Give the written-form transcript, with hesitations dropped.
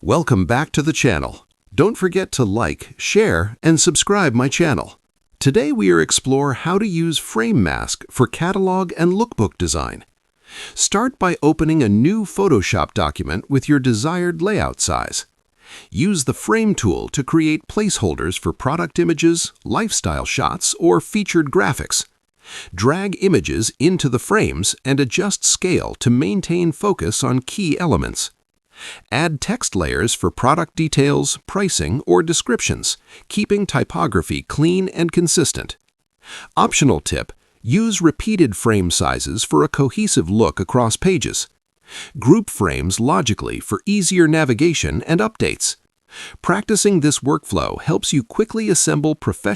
Welcome back to the channel. Don't forget to like, share, and subscribe my channel. Today we explore how to use frame mask for catalog and lookbook design. Start by opening a new Photoshop document with your desired layout size. Use the Frame tool to create placeholders for product images, lifestyle shots, or featured graphics. Drag images into the frames and adjust scale to maintain focus on key elements. Add text layers for product details, pricing, or descriptions, keeping typography clean and consistent. Optional tip: use repeated frame sizes for a cohesive look across pages. Group frames logically for easier navigation and updates. Practicing this workflow helps you quickly assemble professional